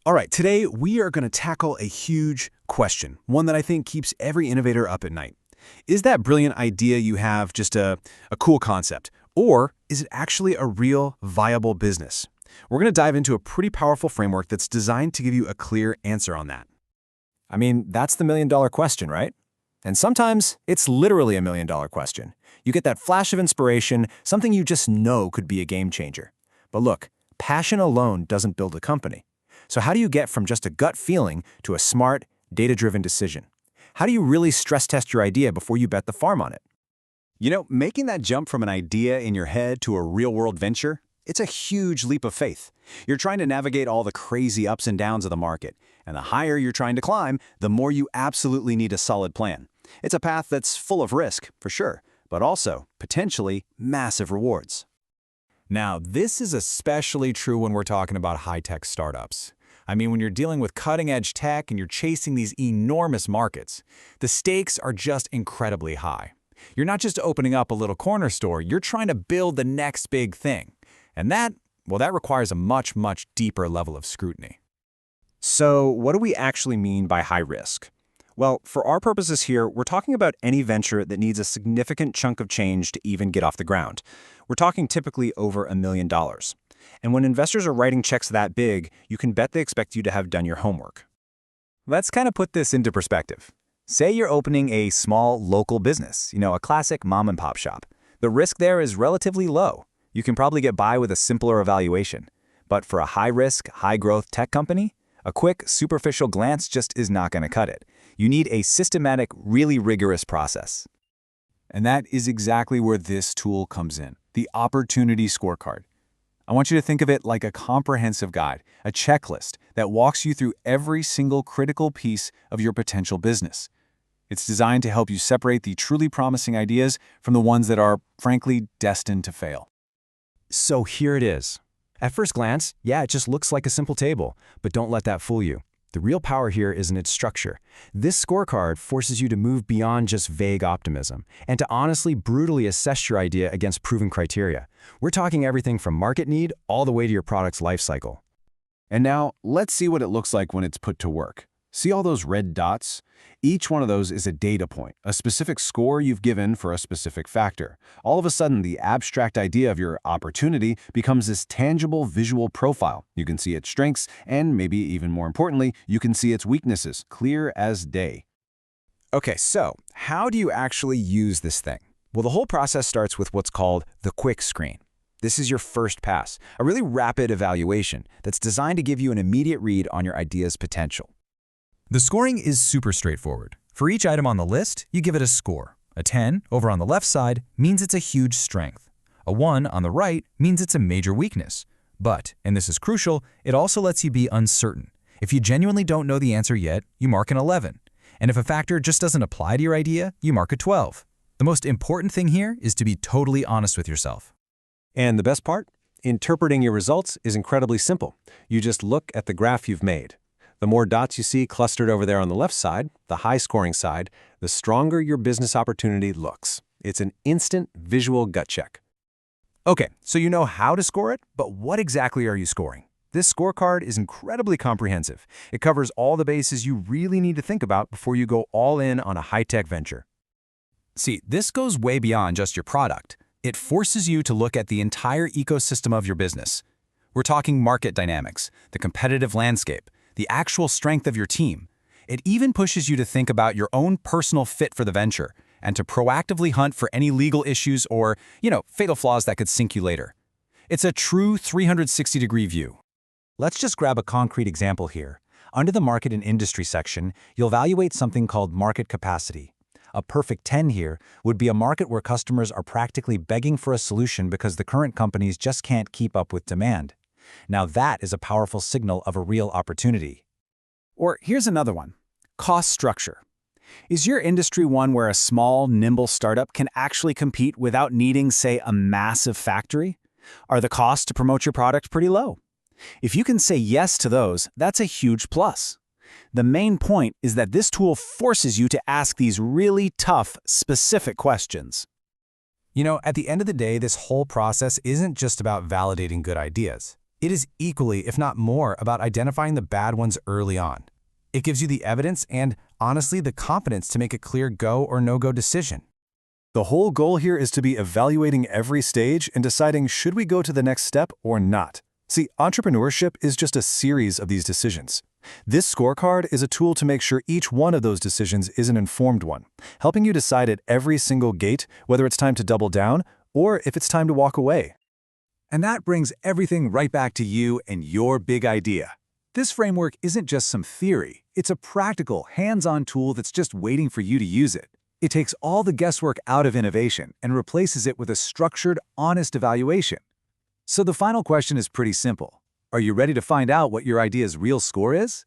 All right, today we are going to tackle a huge question, one that I think keeps every innovator up at night. Is that brilliant idea you have just a cool concept, or is it actually a real, viable business? We're going to dive into a pretty powerful framework that's designed to give you a clear answer on that. I mean, that's the million-dollar question, right? And sometimes it's literally a million-dollar question. You get that flash of inspiration, something you just know could be a game changer. But look, passion alone doesn't build a company. So how do you get from just a gut feeling to a smart, data-driven decision? How do you really stress test your idea before you bet the farm on it? Making that jump from an idea in your head to a real-world venture, it's a huge leap of faith. You're trying to navigate all the crazy ups and downs of the market, and the higher you're trying to climb, the more you absolutely need a solid plan. It's a path that's full of risk, for sure, but also, potentially, massive rewards. Now, this is especially true when we're talking about high-tech startups. I mean, when you're dealing with cutting-edge tech and you're chasing these enormous markets, the stakes are just incredibly high. You're not just opening up a little corner store, you're trying to build the next big thing. And that requires a much, much deeper level of scrutiny. So what do we actually mean by high risk? Well, for our purposes here, we're talking about any venture that needs a significant chunk of change to even get off the ground. We're talking typically over $1 million. And when investors are writing checks that big, you can bet they expect you to have done your homework. Let's kind of put this into perspective. Say you're opening a small local business, a classic mom-and-pop shop. The risk there is relatively low. You can probably get by with a simpler evaluation. But for a high-risk, high-growth tech company, a quick, superficial glance just is not going to cut it. You need a systematic, really rigorous process. And that is exactly where this tool comes in, the Opportunity Scorecard. I want you to think of it like a comprehensive guide, a checklist that walks you through every single critical piece of your potential business. It's designed to help you separate the truly promising ideas from the ones that are, frankly, destined to fail. So here it is. At first glance, yeah, it just looks like a simple table, but don't let that fool you. The real power here is in its structure. This scorecard forces you to move beyond just vague optimism and to honestly, brutally assess your idea against proven criteria. We're talking everything from market need all the way to your product's life cycle. And now, let's see what it looks like when it's put to work. See all those red dots? Each one of those is a data point, a specific score you've given for a specific factor. All of a sudden, the abstract idea of your opportunity becomes this tangible visual profile. You can see its strengths, and maybe even more importantly, you can see its weaknesses, clear as day. Okay, so how do you actually use this thing? Well, the whole process starts with what's called the quick screen. This is your first pass, a really rapid evaluation that's designed to give you an immediate read on your idea's potential. The scoring is super straightforward. For each item on the list, you give it a score. A 10 over on the left side means it's a huge strength. A 1 on the right means it's a major weakness. But, and this is crucial, it also lets you be uncertain. If you genuinely don't know the answer yet, you mark an 11. And if a factor just doesn't apply to your idea, you mark a 12. The most important thing here is to be totally honest with yourself. And the best part? Interpreting your results is incredibly simple. You just look at the graph you've made. The more dots you see clustered over there on the left side, the high-scoring side, the stronger your business opportunity looks. It's an instant visual gut check. Okay, so you know how to score it, but what exactly are you scoring? This scorecard is incredibly comprehensive. It covers all the bases you really need to think about before you go all in on a high-tech venture. See, this goes way beyond just your product. It forces you to look at the entire ecosystem of your business. We're talking market dynamics, the competitive landscape, the actual strength of your team. It even pushes you to think about your own personal fit for the venture and to proactively hunt for any legal issues or, fatal flaws that could sink you later. It's a true 360-degree view. Let's just grab a concrete example here. Under the market and industry section, you'll evaluate something called market capacity. A perfect 10 here would be a market where customers are practically begging for a solution because the current companies just can't keep up with demand. Now that is a powerful signal of a real opportunity. Or here's another one, cost structure. Is your industry one where a small, nimble startup can actually compete without needing, say, a massive factory? Are the costs to promote your product pretty low? If you can say yes to those, that's a huge plus. The main point is that this tool forces you to ask these really tough, specific questions. At the end of the day, this whole process isn't just about validating good ideas. It is equally, if not more, about identifying the bad ones early on. It gives you the evidence and, honestly, the confidence to make a clear go or no-go decision. The whole goal here is to be evaluating every stage and deciding should we go to the next step or not. See, entrepreneurship is just a series of these decisions. This scorecard is a tool to make sure each one of those decisions is an informed one, helping you decide at every single gate whether it's time to double down or if it's time to walk away. And that brings everything right back to you and your big idea. This framework isn't just some theory. It's a practical, hands-on tool that's just waiting for you to use it. It takes all the guesswork out of innovation and replaces it with a structured, honest evaluation. So the final question is pretty simple. Are you ready to find out what your idea's real score is?